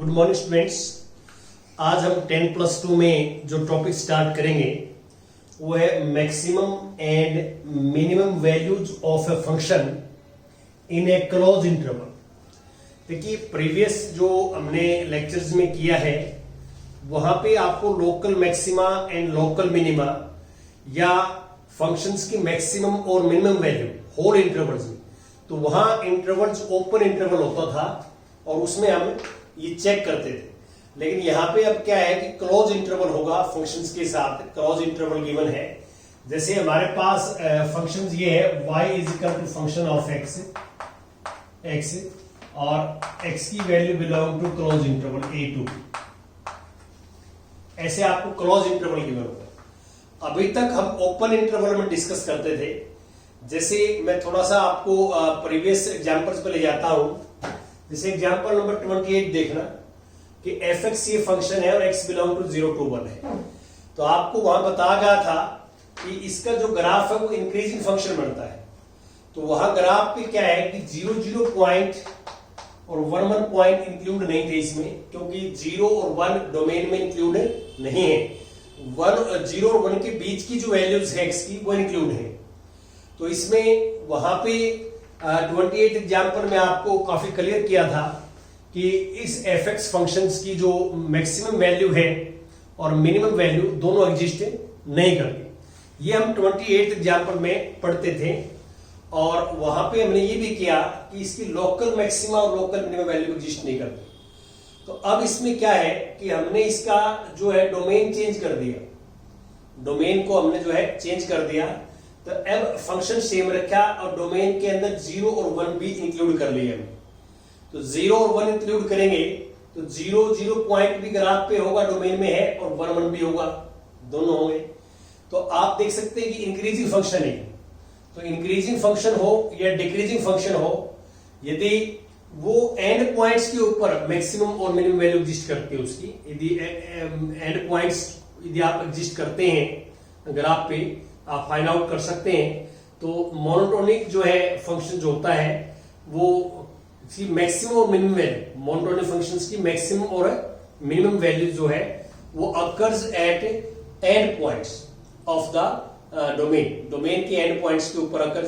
Good morning students. आज हम 10+2 में जो टॉपिक स्टार्ट करेंगे वो है maximum and minimum values of a function in A close interval. देखिए, प्रीवियस जो हमने लेक्चर्स में किया है वहां पे आपको local maxima and local minima या फंक्शंस की मैक्सिमम और मिनिमम वैल्यू होल इंटरवल्स में, तो वहां इंटरवल्स ओपन इंटरवल होता था और उसमें हम ये चेक करते थे। लेकिन यहां पे अब क्या है कि क्लोज इंटरवल होगा फंक्शंस के साथ। क्लोज इंटरवल गिवन है, जैसे हमारे पास फंक्शंस ये है y is equal to function of x और x की value belong to close interval a to b। ऐसे आपको क्लोज इंटरवल गिवन होगा। अभी तक हम ओपन इंटरवल में डिस्कस करते थे। जैसे मैं थोड़ा सा आपको प्रीवियस एग्जांपल्स पे ले जाता हूं। जैसे एग्जांपल नंबर 28 देखना कि fx ये फंक्शन है और x बिलोंग टू 0 to 1 है। तो आपको वहां बताया गया था कि इसका जो ग्राफ है वो इंक्रीजिंग फंक्शन बनता है। तो वहां ग्राफ पे क्या है कि 0 पॉइंट और 1 पॉइंट इंक्लूड नहीं थे इसमें, क्योंकि 0 और 1 डोमेन में इंक्लूड नहीं है। 0 और 1 के बीच की जो वैल्यूज है x की वो इंक्लूड है। तो इसमें वहां पे 28 एग्जाम्पल में आपको काफी क्लियर किया था कि इस fx फंक्शंस की जो मैक्सिमम वैल्यू है और मिनिमम वैल्यू दोनों एग्जिस्ट नहीं करती। ये हम 28 एग्जाम्पल में पढ़ते थे और वहां पे हमने ये भी किया कि इसकी लोकल मैक्सिमा और लोकल मिनिमम वैल्यू एग्जिस्ट नहीं करती। तो अब इसमें क्या है कि हमने इसका जो है डोमेन चेंज कर दिया। डोमेन को हमने जो है चेंज कर दिया, तो अब फंक्शन सेम रखा और डोमेन के अंदर 0 और 1 भी इंक्लूड कर लिया हमने। तो 0 और 1 इंक्लूड करेंगे तो 0 पॉइंट भी ग्राफ पे होगा, डोमेन में है, और 1 भी होगा, दोनों होंगे। तो आप देख सकते हैं कि इंक्रीजिंग फंक्शन है। तो इंक्रीजिंग फंक्शन हो या डिक्रीजिंग फंक्शन हो, यदि वो एंड पॉइंट्स के ऊपर मैक्सिमम और मिनिमम वैल्यू एग्जिस्ट करती है उसकी, यदि एंड पॉइंट्स यदि आप एग्जिस्ट करते हैं ग्राफ पे, आप फाइंड आउट कर सकते हैं। तो मोनोटोनिक जो है फंक्शन जो होता है वो मैक्सिमम और मिनिमम वैल्यू, मोनोटोनिक फंक्शंस की मैक्सिमम और मिनिमम वैल्यू जो है वो occurs at and points of the domain. Domain के एंड पॉइंट्स के ऊपर अकर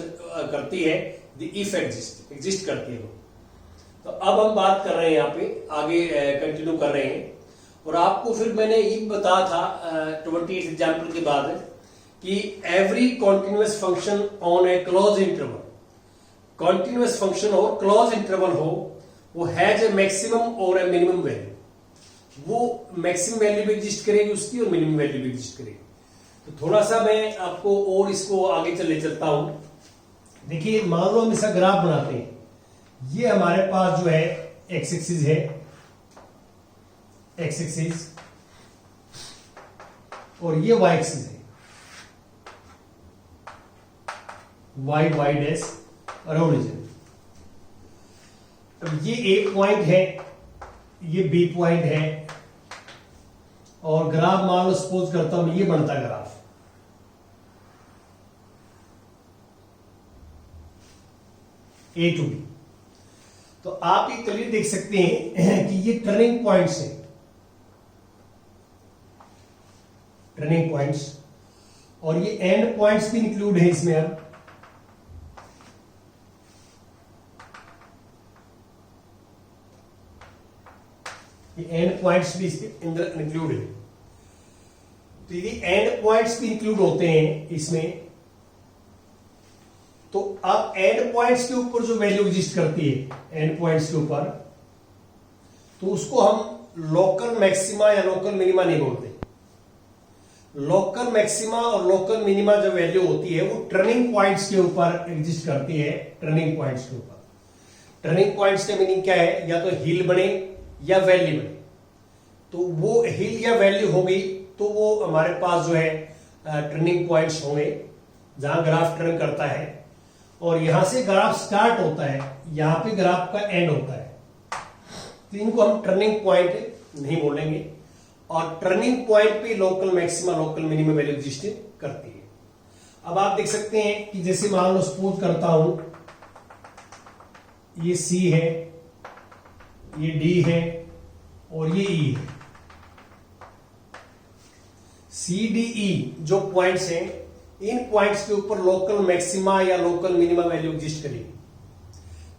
करती है, द इफ एग्जिस्ट करती है वो। तो अब हम बात कर रहे हैं यहाँ पे, आगे कंटिन्यू कर रहे हैं। और आपको फिर मैंने ये बताया था 28 एग्जाम्पल के बाद कि every continuous function on A close interval, continuous function हो, क्लोज इंटरवल हो, वो हैज ए मैक्सिमम और ए मिनिमम वैल्यू। वो मैक्सिमम वैल्यू भी एग्जिस्ट करेगी उसकी और मिनिमम वैल्यू भी एग्जिस्ट करेगी। तो थोड़ा सा मैं आपको और इसको आगे चलता हूं। देखिए, मान लो हम इसका ग्राफ बनाते हैं। ये हमारे पास जो है एक्स एक्सिस है, एक्स एक्सिस, और ये वाई एक्सिस है, वाई डैश और ओरिजिन। अब ये ए पॉइंट है, ये बी पॉइंट है, और ग्राफ मान लो सपोज करता हूं ये बनता है ग्राफ। A to be. तो आप ये क्लियर देख सकते हैं कि ये टर्निंग पॉइंट्स है, टर्निंग पॉइंट्स, और ये एंड पॉइंट्स भी इंक्लूड है इसमें। अब ये एंड पॉइंट्स भी इसके अंदर इंक्लूड है। तो यदि एंड पॉइंट्स भी इंक्लूड होते हैं इसमें, तो अब एंड पॉइंट्स के ऊपर जो वैल्यू एग्जिस्ट करती है, एंड पॉइंट्स के ऊपर, तो उसको हम लोकल मैक्सिमा या लोकल मिनिमा नहीं बोलते। लोकल मैक्सिमा और लोकल मिनिमा जो वैल्यू होती है वो टर्निंग पॉइंट्स के ऊपर एग्जिस्ट करती है। टर्निंग पॉइंट्स के ऊपर, टर्निंग पॉइंट्स का मीनिंग क्या है, या तो हिल बने या वैली बने। तो वो हिल या वैली होगी तो वो हमारे पास जो है टर्निंग पॉइंट्स होंगे जहां ग्राफ टर्न करता है, और यहां से ग्राफ स्टार्ट होता है, यहां पे ग्राफ का एंड होता है। तो इनको हम टर्निंग पॉइंट नहीं बोलेंगे। और टर्निंग पॉइंट पे local maxima local minimum value exist करती है। अब आप देख सकते हैं कि जैसे मान लो सपोज करता हूं ये सी है, ये डी है और ये ई है। सी डी ई जो पॉइंट्स हैं, इन पॉइंट्स के ऊपर लोकल मैक्सिमा या लोकल मिनिमा वैल्यू एग्जिस्ट करेगी,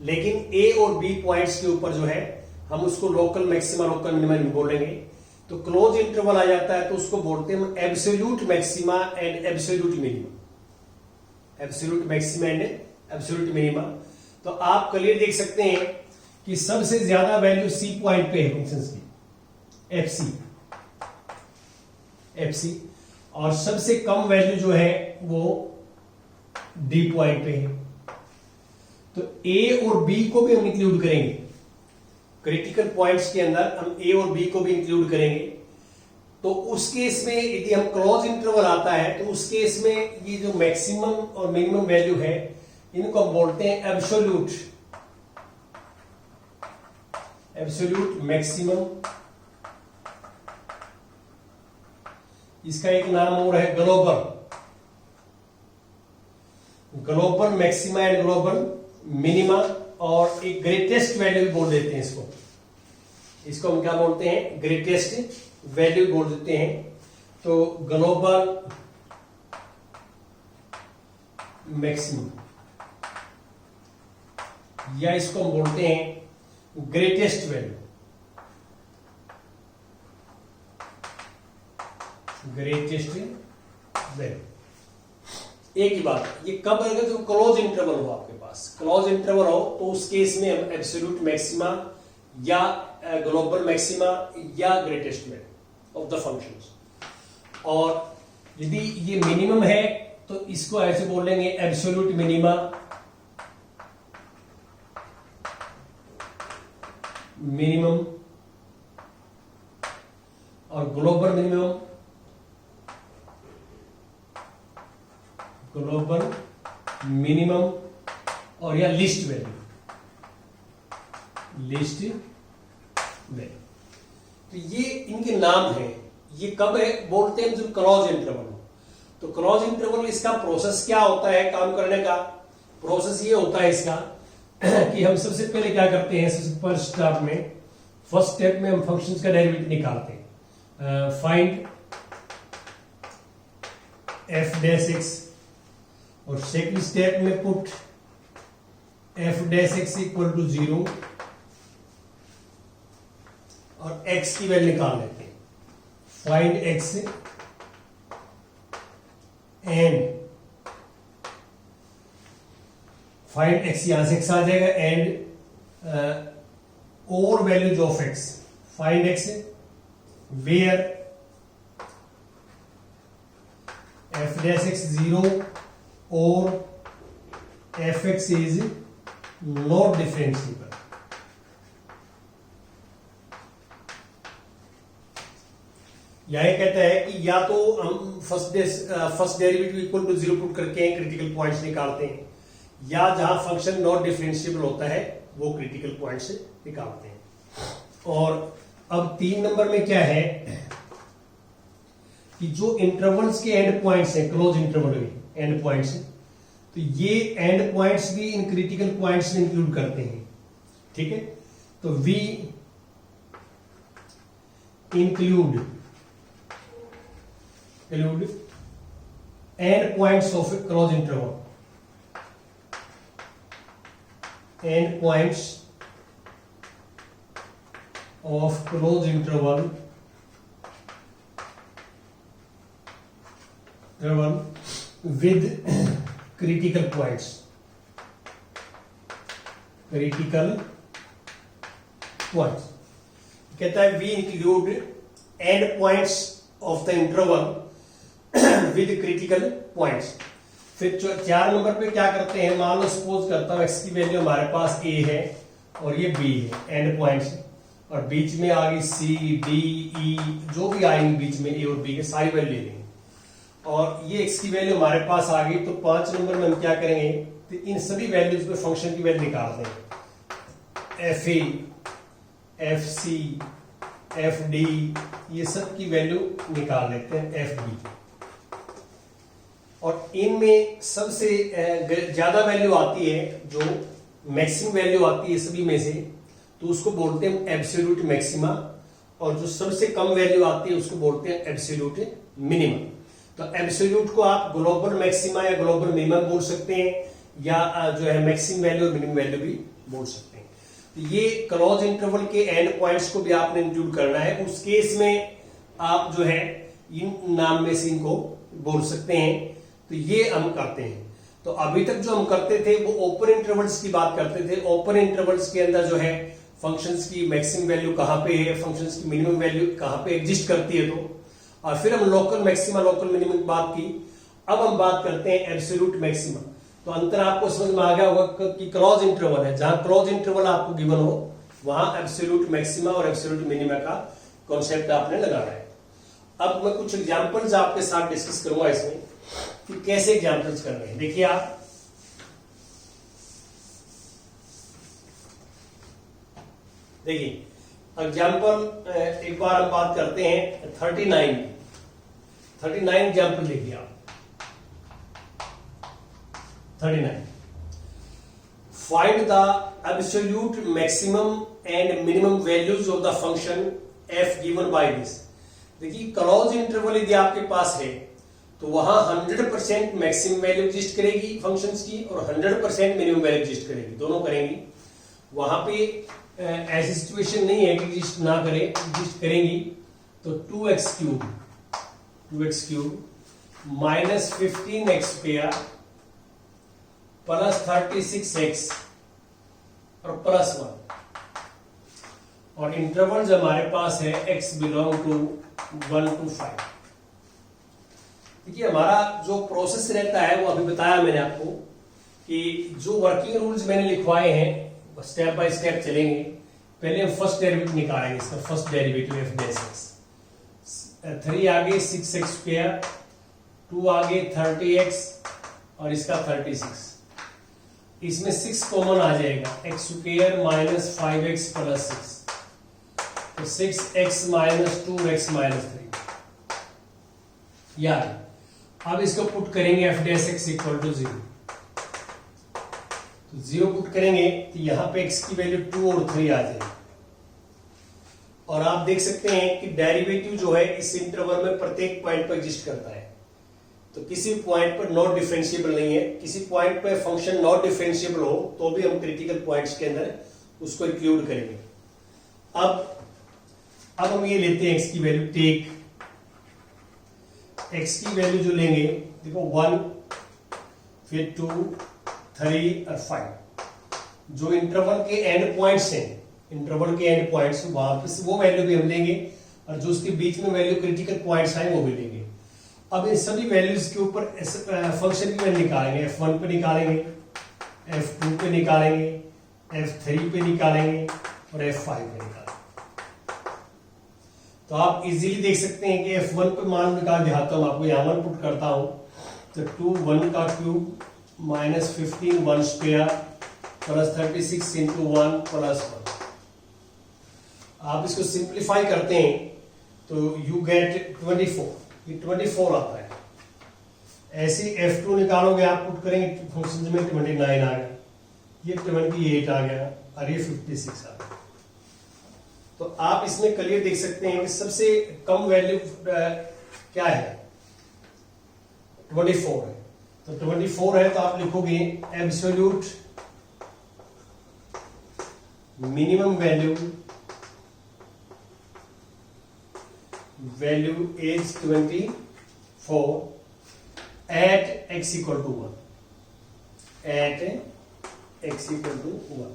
लेकिन ए और बी पॉइंट्स के ऊपर जो है हम उसको लोकल मैक्सिमा लोकल मिनिमा नहीं बोलेंगे। तो क्लोज इंटरवल आ जाता है तो उसको बोलते हैं हम absolute maxima and absolute minima. Absolute maxima and absolute minima. तो आप क्लियर देख सकते हैं कि सबसे ज्यादा वैल्यू सी पॉइंट पे है फंक्शंस की, एफ सी, और सबसे कम वैल्यू जो है वो डी पॉइंट पे है। तो ए और बी को भी हम इंक्लूड करेंगे, क्रिटिकल पॉइंट्स के अंदर हम ए और बी को भी इंक्लूड करेंगे। तो उस केस में यदि हम क्लोज इंटरवल आता है तो उस केस में ये जो मैक्सिमम और मिनिमम वैल्यू है इनको हम बोलते हैं एब्सोल्यूट मैक्सिमम। इसका एक नाम और है global maxima and global minima, और एक ग्रेटेस्ट वैल्यू बोल देते हैं इसको हम क्या बोलते हैं, ग्रेटेस्ट वैल्यू बोल देते हैं। तो ग्लोबल मैक्सिमम, या इसको हम बोलते हैं ग्रेटेस्ट वैल्यू, एक ही बात। ये कब रहेगा, जो क्लोज इंटरवल हो आपके पास, क्लोज इंटरवल हो तो उस केस में हम एब्सोल्यूट मैक्सिमा या ग्लोबल मैक्सिमा या greatest value of the functions. और यदि ये मिनिमम है तो इसको ऐसे बोलेंगे एब्सोल्यूट मिनिमा, और ग्लोबल मिनिमम, और या लिस्ट वैल्यू। तो ये इनके नाम है। ये कब है बोलते हैं, जब क्लोज इंटरवल हो। तो क्लोज इंटरवल, इसका प्रोसेस क्या होता है, काम करने का प्रोसेस ये होता है इसका कि हम सबसे पहले क्या करते हैं, फर्स्ट स्टेप में हम फंक्शंस का डेरिवेटिव निकालते हैं। फाइंड एफ डैश एक्स, और सेकंड स्टेप में put f dash x equal to 0 और एक्स की वैल्यू निकाल लेते हैं। Find x and find x, यहां से एक्स आ जाएगा, एंड और values of x. Find x where f dash x 0 और f x is not differentiable. यह कहता है कि या तो हम first derivative equal to 0 put करके क्रिटिकल पॉइंट्स निकालते हैं, या जहां फंक्शन नॉट डिफरेंशिएबल होता है वो क्रिटिकल पॉइंट से निकालते हैं। और अब 3 नंबर में क्या है कि जो इंटरवल्स के एंड पॉइंट्स हैं, क्लोज इंटरवल के एंड पॉइंट्स हैं, तो ये एंड पॉइंट्स भी इन क्रिटिकल पॉइंट्स में इंक्लूड करते हैं। ठीक है, तो we include end points of close interval, end points of close interval with critical points, कहता है we include end points of the interval with critical points। फिर 4 नंबर पे क्या करते हैं, मान लो सपोज करता हूं x की वैल्यू हमारे पास a है और ये b है, एंड पॉइंट्स, और बीच में आ गई c d e, जो भी आएंगे बीच में a और b के सारी वैल्यू ले लेंगे, और ये x की वैल्यू हमारे पास आ गई। तो 5 नंबर में हम क्या करेंगे, तो इन सभी वैल्यूज पे फंक्शन की वैल्यू निकाल देंगे। F a, f c, f d, ये सब की वैल्यू निकाल लेते हैं, एफ डी। और इनमें सबसे ज्यादा वैल्यू आती है, जो मैक्सिमम वैल्यू आती है सभी में से, तो उसको बोलते हैं एब्सोल्यूट मैक्सिमा, और जो सबसे कम वैल्यू आती है उसको बोलते हैं एब्सोल्यूट मिनिमम। तो एब्सोल्यूट को आप ग्लोबल मैक्सिमा या ग्लोबल मिनिमम बोल सकते हैं, या जो है मैक्सिमम वैल्यू और मिनिमम वैल्यू भी बोल सकते हैं। तो ये क्लोज इंटरवल के एंड पॉइंट्स को भी आपने इंक्लूड करना है। उस केस में आप जो है इन नाम में से इनको बोल सकते हैं। तो ये हम करते हैं। तो अभी तक जो हम करते थे वो ओपन इंटरवल्स की बात करते थे। ओपन इंटरवल्स के अंदर जो है फंक्शंस की मैक्सिमम वैल्यू कहां पे है, फंक्शंस की मिनिमम वैल्यू कहां पे एग्जिस्ट करती है, तो और फिर हम लोकल मैक्सिमा लोकल मिनिमम की बात की। अब हम बात करते हैं एब्सोल्यूट मैक्सिमा। तो अंतर आपको समझ में आ गया होगा कि क्लोज इंटरवल है, जहां क्लोज इंटरवल आपको गिवन हो वहां एब्सोल्यूट मैक्सिमा और एब्सोल्यूट मिनिमा का कॉन्सेप्ट आपने लगाना है। अब मैं कुछ एग्जांपल्स आपके साथ डिस्कस करूंगा इसमें कि कैसे एग्जांपल्स कर रहे हैं। देखिए आप देखिए एग्जांपल एक बार हम बात करते हैं 39 एग्जांपल देखिए आप। 39 find the absolute maximum and minimum values of the function f given by this. देखिए क्लोज इंटरवल यदि आपके पास है तो वहां 100% मैक्सिमम वैल्यू एग्जिस्ट करेगी फंक्शंस की और 100% मिनिमम वैल्यू एग्जिस्ट करेगी, दोनों करेंगी। वहां पे ऐसी सिचुएशन नहीं है कि एग्जिस्ट ना करे, एग्जिस्ट करेंगी। तो 2x cube minus 15x square plus 36x और प्लस 1, और इंटरवल जो हमारे पास है x बिलोंग टू 1 to 5। देखिए हमारा जो प्रोसेस रहता है वो अभी बताया मैंने आपको कि जो वर्किंग रूल्स मैंने लिखवाए हैं स्टेप बाय स्टेप चलेंगे। पहले हम फर्स्ट डेरिवेटिव निकालेंगे, इसका फर्स्ट डेरिवेटिव f डैश x। 3 आगे 6x स्क्वायर, 2 आगे 30x और इसका 36। इसमें 6 कॉमन आ जाएगा, x square minus 5x plus 6, तो 6x माइनस 2x माइनस 3। यार अब इसको पुट करेंगे f डैश x इक्वल टू 0। तो 0 पुट करेंगे तो यहां पे x की वैल्यू 2 और 3 आ जाएगी। और आप देख सकते हैं कि डेरिवेटिव जो है इस इंटरवल में प्रत्येक पॉइंट पर एग्जिस्ट करता है। तो किसी पॉइंट पर नॉट डिफरेंशिएबल नहीं है, किसी पॉइंट पर फंक्शन नॉट डिफरेंशिएबल हो तो भी हम क्रिटिकल पॉइंट्स के अंदर उसको इंक्लूड करेंगे। अब हम ये लेते हैं x की वैल्यू, टेक x की वैल्यू जो लेंगे, देखो 1 फिर 2 3 और 5। जो इंटरवल के एंड पॉइंट्स हैं, इंटरवल के एंड पॉइंट्स वापस वो वैल्यू भी हम लेंगे, और जो उसके बीच में वैल्यू क्रिटिकल पॉइंट्स आए वो भी लेंगे। अब इन सभी वैल्यूज के ऊपर फंक्शन की वैल्यू निकालेंगे। f1 पे निकालेंगे, f2 पे निकालेंगे, f3 पे निकालेंगे और f5 पे निकालेंगे। तो आप इजीली देख सकते हैं कि f1 पे मान निकाल दिखाता हूं आपको, यहां 1 पुट करता हूं तो 2 1 का cube minus 15 1 square plus 36 into 1 plus 1। आप इसको सिंप्लीफाई करते हैं तो यू गेट 24, ये 24 आता है। ऐसे f2 निकालोगे आप, पुट करेंगे फंक्शन में 29 आ गया, ये 28 आ गया और ये 56 आ गया। तो आप इसमें क्लियर देख सकते हैं कि सबसे कम वैल्यू क्या है, 24 है। तो 24 है तो आप लिखोगे absolute minimum value is 24 at x equal to 1, at x equal to 1।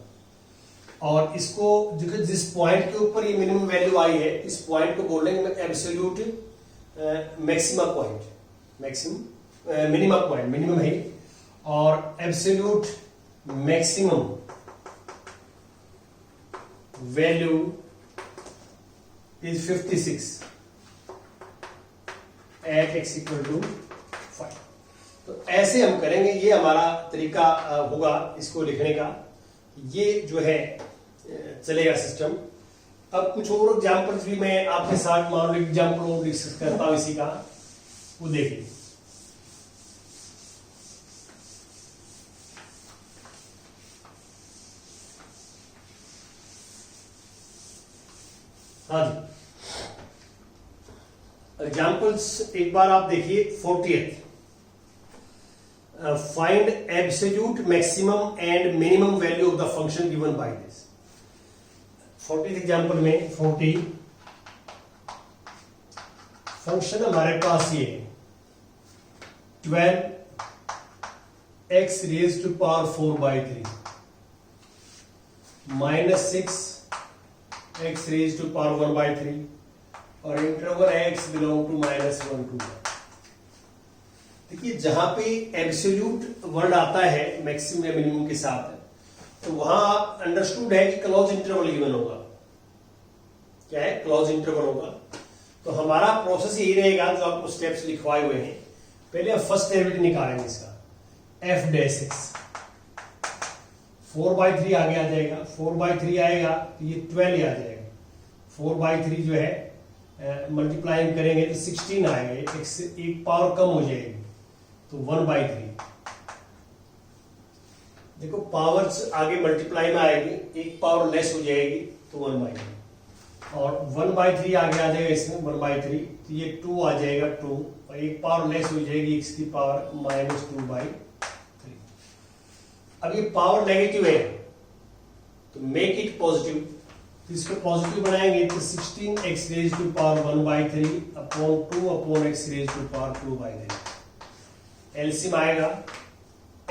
और इसको जिस पॉइंट के ऊपर ये मिनिमम वैल्यू आई है, इस पॉइंट को बोलेंगे absolute maxima point, minimum point, minimum है। और absolute maximum value is 56 at x equal to 5। तो ऐसे हम करेंगे, ये हमारा तरीका होगा इसको लिखने का। ये जो है चलेगा सिस्टम। अब कुछ और एग्जांपल्स भी मैं आपके साथ मान लो एग्जांपल और डिस्कस करता हूं इसी का, वो देखिए। हाँ जी, एग्जाम्पल्स एक बार आप देखिए 40th, find absolute maximum and minimum value of the function given by this. 40th example में 40 फंक्शन हमारे पास ये 12x raise to power 4/3 -6x raise to power 1/3 और interval x belong to -1 to 1। देखिए जहां पे एब्सोल्यूट वर्ड आता है मैक्सिमम या मिनिमम के साथ, तो वहां आप अंडरस्टूड है कि क्लोज इंटरवल गिवन होगा। क्या है? क्लोज इंटरवल होगा। तो हमारा प्रोसेस यही रहेगा जो आपको स्टेप्स लिखवाए हुए हैं। पहले हम फर्स्ट डेरिवेटिव निकालेंगे इसका, f'(x) 4/3 आगे आ जाएगा, 4/3 आएगा तो ये 12 ही आ जाएगा। 4/3 जो है मल्टीप्लाइंग करेंगे तो 16 आएगा, एक पावर कम हो जाएगी तो 1/3। देखो पावर्स आगे मल्टीप्लाई में आएगी, एक पावर लेस हो जाएगी तो 1/3 और 1/3 आगे आ जाएगा इसमें 1/3 तो ये 2 आ जाएगा 2 और एक पावर लेस हो जाएगी x की पावर -2/3। अब ये पावर नेगेटिव है तो मेक इट पॉजिटिव, तो इसको पॉजिटिव बनाएंगे तो 16x raise to power 1/3 upon 2 upon x raise to power 2/3। LCM आएगा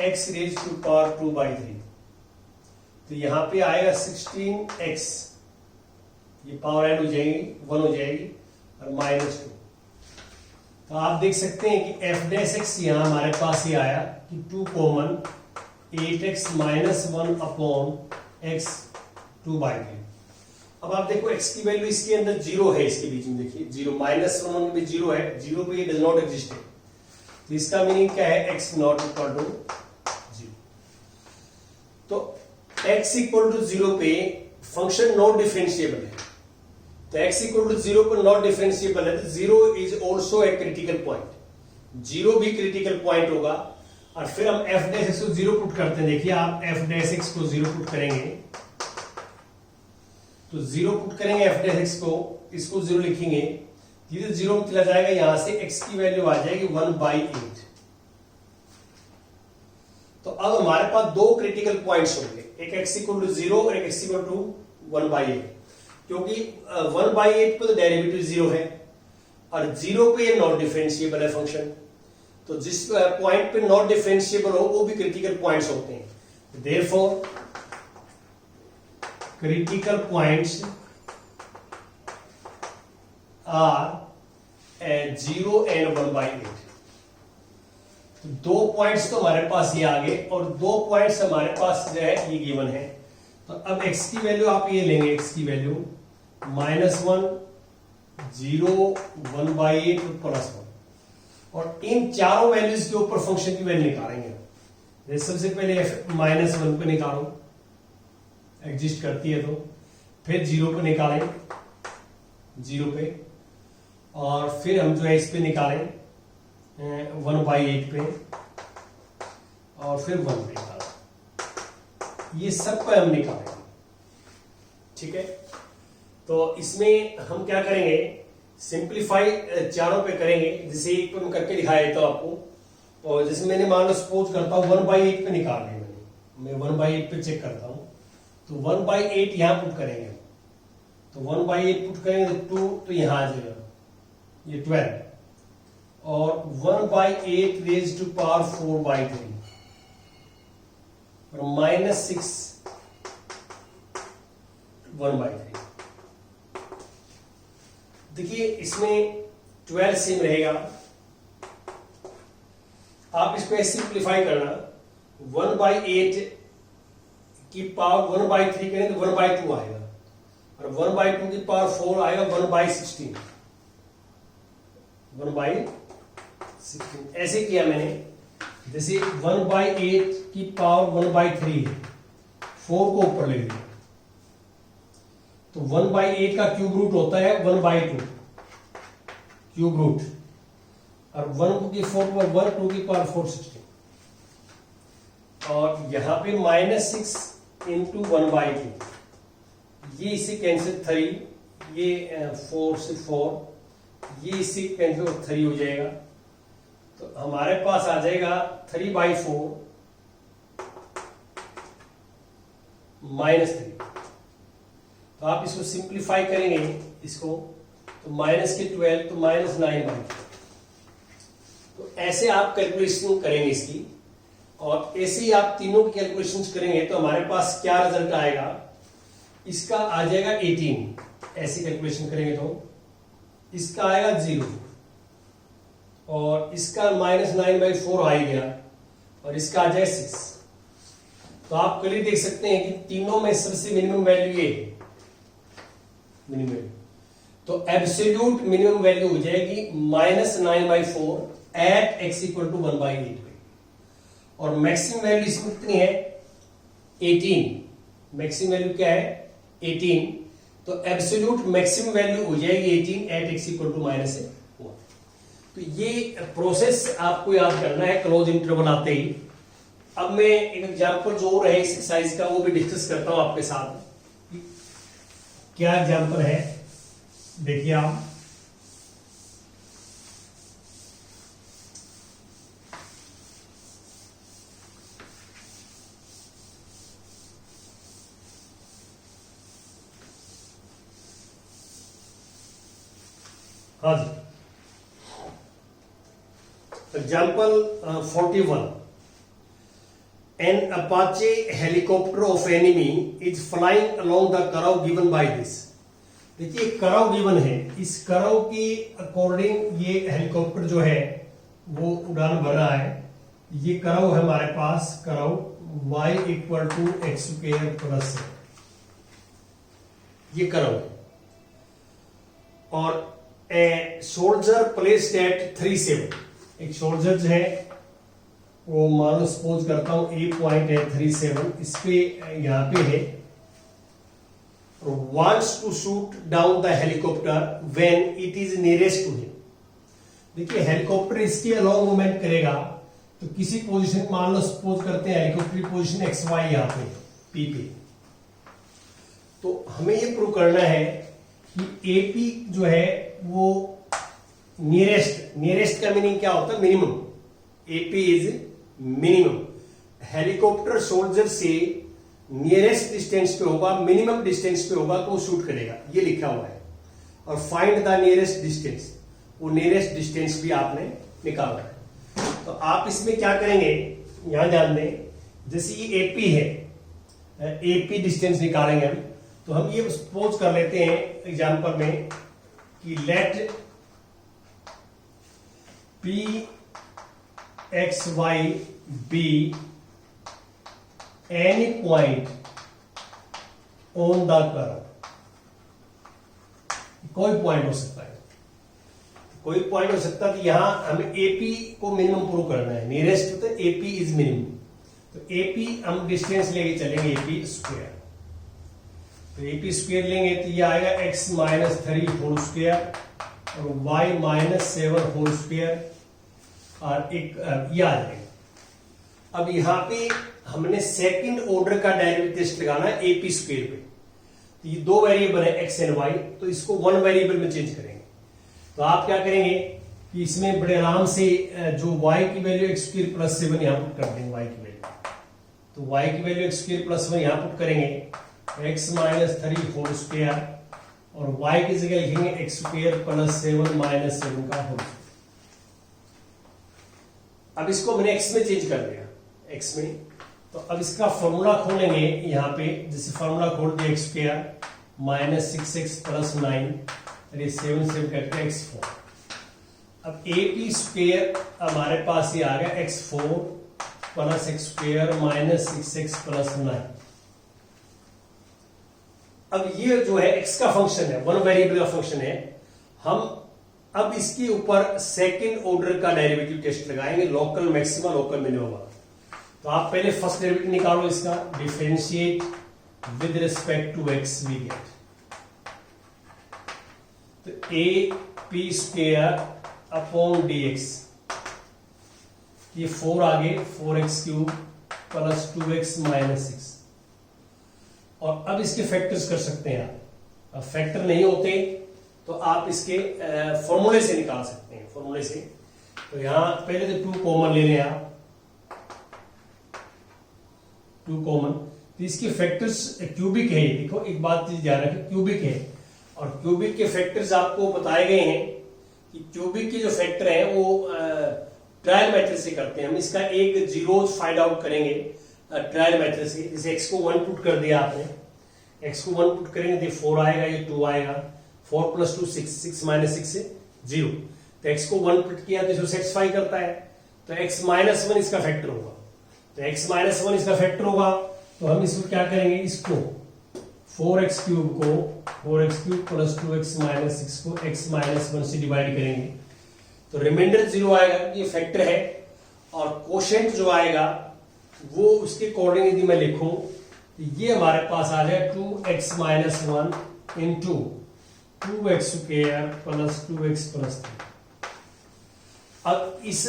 x रेज टू पावर 2/3 तो यहां पे आएगा 16x, ये पावर ऐड हो जाएगी 1 हो जाएगी और -2। तो आप देख सकते हैं कि f'(x) यहां हमारे पास ये आया कि 2 कॉमन 8x -1 अपॉन x 2/3। अब आप देखो x की वैल्यू इसके अंदर 0 है, इसके बीच में देखिए 0 -1 में 0 है, 0 पे ये डज नॉट एग्जिस्ट है। तो इसका मीनिंग क्या है? x not equal to 0। तो x इक्वल टू 0 पे फंक्शन नॉट डिफरेंशिएबल है। तो x इक्वल टू 0 पर नॉट डिफरेंशिएबल है तो 0 is also a critical point, 0 भी क्रिटिकल पॉइंट होगा। और फिर हम f' को 0 पुट करते हैं। देखिए आप f' को 0 पुट करेंगे तो 0 पुट करेंगे f' को, इसको 0 लिखेंगे, धीरे 0 में चला जाएगा, यहां से x की वैल्यू आ जाएगी 1/8। तो अब हमारे पास दो क्रिटिकल पॉइंट्स होंगे, एक x इक्वल टू 0 और एक x इक्वल टू 1/8, क्योंकि 1/8 पे तो डेरिवेटिव 0 है और 0 पे ये नॉट डिफरेंशिएबल है फंक्शन। तो जिस पॉइंट पे नॉट डिफरेंशिएबल हो वो भी क्रिटिकल पॉइंट्स होते हैं। Therefore critical points are 0 and 1/8। तो दो पॉइंट्स तो हमारे पास ये आ गए और दो पॉइंट्स हमारे पास जो है ये गिवन है। तो अब x की वैल्यू आप ये लेंगे, x की वैल्यू -1 0 1/8 +1 और इन चारों वैल्यूज के ऊपर फंक्शन की वैल्यू निकालेंगे। सबसे पहले -1 पे निकालो, एग्जिस्ट करती है तो, फिर 0 पे निकालें 0 पे, और फिर हम जो है इस पे निकालें 1/8 पे और फिर 1 पे निकालें। ये सब पे हम निकालेंगे, ठीक है। तो इसमें हम क्या करेंगे, सिंप्लीफाई चारों पे करेंगे। जैसे एक पे मैं करके दिखाया देता हूं आपको, और जैसे मैंने मान लो सपोज करता हूं 1/8 पे निकाल लिया मैं 1/8 पे चेक करता हूं तो 1/8 यहां पुट करेंगे। तो 1/8 पुट करेंगे तो 2 तो यहां आ जाएगा ये 12 और 1/8 रेज टू पावर 4/3 और -6 1/3। देखिए इसमें 12 सेम रहेगा। आप इसको सिंप्लीफाई करना, 1/8 की पावर 1/3 करें तो 1/2 आएगा और 1/2 की पावर 4 आएगा 1/16 ऐसे किया मैंने। जैसे 1/8 की पावर 1/3 है, 4 को ऊपर ले लिया तो 1/8 का क्यूब रूट होता है 1/2 क्यूब रूट और 1 की 4 पर 1 2 की पावर 4 16 और यहां पे -6 इंटू 1/2 ये इसे कैंसिल 3 ये 4 से 4 ये इससे कैंसिल 3 हो जाएगा, तो हमारे पास आ जाएगा 3/4 -3। तो आप इसको सिंप्लीफाई करेंगे इसको, तो माइनस के 12 तो -9/4। तो ऐसे आप कैलकुलेशन करेंगे इसकी, और ऐसे ही आप तीनों की कैलकुलेशन करेंगे तो हमारे पास क्या रिजल्ट आएगा, इसका आ जाएगा 18। ऐसी कैलकुलेशन करेंगे तो इसका आएगा 0, और इसका -9/4 आ ही गया, और इसका आ जाएगा 6। तो आप कल ही देख सकते हैं कि तीनों में सबसे मिनिमम वैल्यू ये मिनिमम वैल्यू, तो एब्सोल्यूट मिनिमम वैल्यू हो जाएगी -9/4 एट x = 1/8 पे, और मैक्सिमम वैल्यू इसमें कितनी है 18। मैक्सिमम वैल्यू क्या है 18, तो एब्सोल्यूट मैक्सिमम वैल्यू हो जाएगी 18 एट x = -1। तो ये प्रोसेस आपको याद करना है क्लोज इंटरवल आते ही। अब मैं एक एग्जांपल जो और है इस एक्सरसाइज का वो भी डिस्कस करता हूं आपके साथ। क्या एग्जांपल है देखिए आप, हाँ जी, example 41। An Apache helicopter of enemy is flying along the curve given by this। देखिए कर्व गिवन है, इस कर्व की अकॉर्डिंग ये हेलीकॉप्टर जो है वो उड़ान भर रहा है। ये कर्व है हमारे पास, कर्व y = x² + ये कर्व है, और ए सोल्जर प्लेस्ड एट 37। एक सोल्जर जो है वो मान लो सपोज करता हूं ए पॉइंट है 37, इस पे यहां पे है, wants to shoot down the helicopter when it is nearest to him। देखिए हेलीकॉप्टर इसके अलोंग मूवमेंट करेगा, तो किसी पोजीशन मान लो सपोज करते हैं हेलीकॉप्टर की पोजीशन XY यहां पे P पे, तो हमें ये प्रूव करना है कि AP जो है वो नियरेस्ट का मीनिंग क्या होता है minimum, AP is minimum. Helicopter soldier से नियरेस्ट डिस्टेंस पे होगा, मिनिमम डिस्टेंस पे होगा तो वो शूट करेगा, ये लिखा हुआ है। और फाइंड द नियरेस्ट डिस्टेंस, वो नियरेस्ट डिस्टेंस भी आपने निकालना है। तो आप इसमें क्या करेंगे यहां ध्यान दें, जैसे ये AP है, AP डिस्टेंस निकालेंगे हम, तो हम ये सपोज कर लेते हैं एग्जांपल में कि let PXY be any point on the curve। कोई पॉइंट हो सकता है, कोई पॉइंट हो सकता है, तो यहां हमें AP को मिनिमम प्रूव करना है, नियरेस्ट तो AP इज मिनिमम, तो AP हम डिस्टेंस लेके चलेंगे AP², तो AP² लेंगे तो ये आएगा x - 3² और y - 7² और एक ये आ जाएगा। अब यहां पे हमने सेकंड ऑर्डर का डेरिवेटिव टेस्ट लगाना है AP² पे, तो ये दो वेरिएबल है x एंड y, तो इसको वन वेरिएबल में चेंज करेंगे। तो आप क्या करेंगे कि इसमें बड़े आराम से जो y की वैल्यू x² + 7 यहां पुट कर देंगे, y की वैल्यू, तो y की वैल्यू x² + 1 यहां पुट करेंगे, x - 3² और y की जगह लिखेंगे x² + 7 - 7 का होल। अब इसको मैंने x में चेंज कर दिया, x में, तो अब इसका फॉर्मूला खोलेंगे यहाँ पे, जैसे फॉर्मूला खोल दिया x² - 6x + 9, अरे 7 से कट के x4। अब AP² हमारे पास ये आ गया x4 + x² - 6x + 9। अब ये जो है x का फंक्शन है, वन वेरिएबल का फंक्शन है, हम अब इसके ऊपर सेकंड ऑर्डर का डेरिवेटिव टेस्ट लगाएंगे, लोकल मैक्सिमा लोकल मिनिमम। तो आप पहले फर्स्ट डेरिवेटिव निकालो इसका, differentiate with respect to x we get, तो AP² अपॉन dx, ये 4 आगे 4x³ + 2x - 6, और अब इसके फैक्टर्स कर सकते हैं आप। अब फैक्टर नहीं होते तो आप इसके फॉर्मूले से निकाल सकते हैं, फॉर्मूले से। तो यहां पहले तो 2 कॉमन ले लें आप, 2 कॉमन। तो इसके फैक्टर्स क्यूबिक है, देखो एक बात ध्यान रखें, क्यूबिक है, और क्यूबिक के फैक्टर्स आपको बताए गए हैं कि क्यूबिक के जो फैक्टर हैं वो ट्रायल मेथड से करते हैं। हम इसका एक जीरोज फाइंड आउट करेंगे ट्रायल मेथड से। जैसे x को 1 पुट कर दिया आपने, x को 1 पुट करेंगे तो 4 आएगा, ये 2 आएगा, 4 + 2 6, 6 - 6 से 0। तो x को 1 पुट किया तो इसको सेटिस्फाई करता है, तो x - 1 इसका फैक्टर होगा। तो x - 1 इसका फैक्टर होगा, तो हम इसको क्या करेंगे, इसको 4x³ को 4x³ + 2x - 6 को x - 1 से डिवाइड करेंगे, तो रिमाइंडर 0 आएगा, ये फैक्टर है। और कोशेंट जो आएगा वो उसके अकॉर्डिंग यदि मैं लिखूं तो ये हमारे पास आ जाए 2x - 1 × 2x² + 2x + 3। अब इस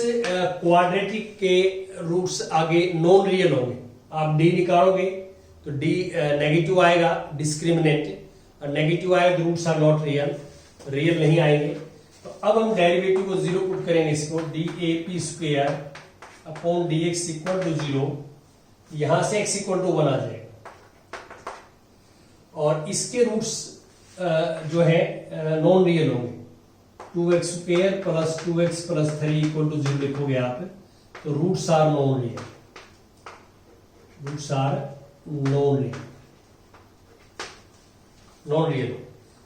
क्वाड्रेटिक के रूट्स आगे नॉन रियल होंगे, आप d निकालोगे तो d नेगेटिव आएगा, डिस्क्रिमिनेंट, और नेगेटिव आएगा तो roots are not real, real नहीं आएंगे। तो अब हम डेरिवेटिव को 0 पुट करेंगे, इसको dap² अपॉन dx = 0, यहां से x = 1 आ जाएगा। और इसके रूट्स जो है नॉन रियल होंगे, 2x² + 2x + 3 = 0 लिखोगे आप, तो roots are non real, roots are non real,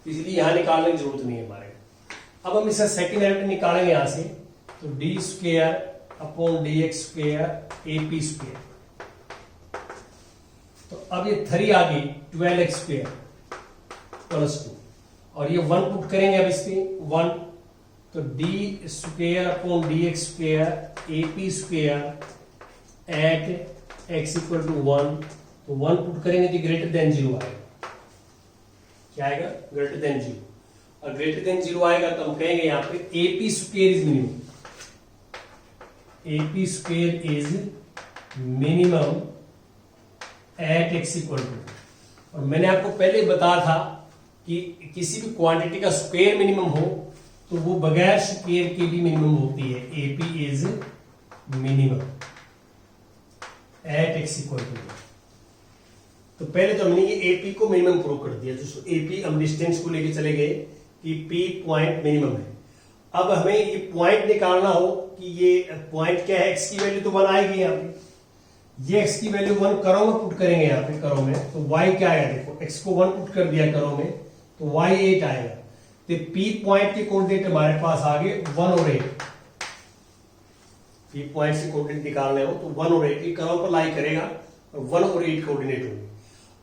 इसलिए यहां निकालने की जरूरत नहीं है हमारे। अब हम इसका सेकेंड एलिमेंट निकालेंगे यहां से, तो d² अपॉन dx² ap²। तो अब ये 3 आ गई, 12x² + 2, और ये 1 पुट करेंगे अब इस पे 1, तो d² upon dx² ap² eight x = 1, तो 1 पुट करेंगे तो ग्रेटर देन 0 आएगा। क्या आएगा? Greater than 0। और ग्रेटर देन 0 आएगा तो हम कहेंगे यहाँ पे ap² is minimum, ap² is minimum at x = 2। और मैंने आपको पहले बताया था कि किसी भी क्वांटिटी का स्क्वायर मिनिमम हो तो वो बगैर स्क्वायर के भी मिनिमम होती है, ap is minimum at x = 2। तो पहले तो हमने ये AP को मिनिमम प्रूव कर दिया, तो AP हम डिस्टेंस को लेके चले गए कि P पॉइंट मिनिमम है। अब हमें ये पॉइंट निकालना हो कि ये पॉइंट क्या है, x की वैल्यू तो 1 आएगी यहाँ पे, ये x की वैल्यू 1 करों में पुट करेंगे यहाँ पे, करों में, तो y क्या आएगा, देखो x को 1 पुट कर दिया करों में तो y 8 आएगा। तो P पॉइंट के कोऑर्डिनेट हमारे पास आ गए 1 और 8। P पॉइंट से कोऑर्डिनेट निकालने हो तो 1 और 8 ये करों पर लाई करेगा, और 1 और 8 कोऑर्डिनेट होंगे।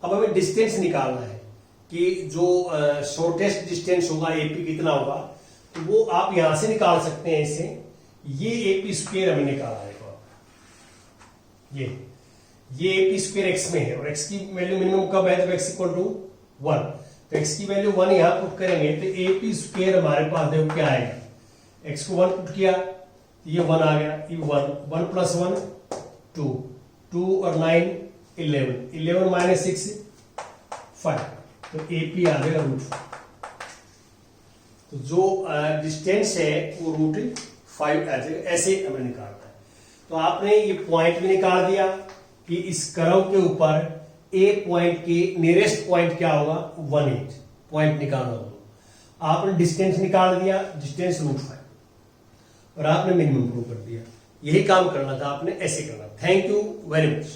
अब हमें डिस्टेंस निकालना है कि जो शॉर्टेस्ट डिस्टेंस होगा AP कितना होगा, तो वो आप यहां से निकाल सकते हैं इससे। ये AP² हमें निकाला है, ये AP² x में है, और x की वैल्यू मिनिमम कब है, जब x = 1। तो x की वैल्यू 1 यहां पुट करेंगे तो AP² हमारे पास देखो क्या आएगा, x को 1 पुट किया तो ये 1 आ गया, ये 1 + 1 2, 2 और 9 11, 11 - 6 5, तो AP आ जाएगा √5। तो जो डिस्टेंस है वो √5 आ जाएगा, ऐसे हमें निकालना है। तो आपने ये पॉइंट भी निकाल दिया कि इस कर्व के ऊपर A पॉइंट के नियरेस्ट पॉइंट क्या होगा, 18 पॉइंट निकालना होगा। आपने डिस्टेंस निकाल दिया, डिस्टेंस √5, और आपने मिनिमम प्रूव कर दिया। यही काम करना था आपने, ऐसे करना। Thank you very much.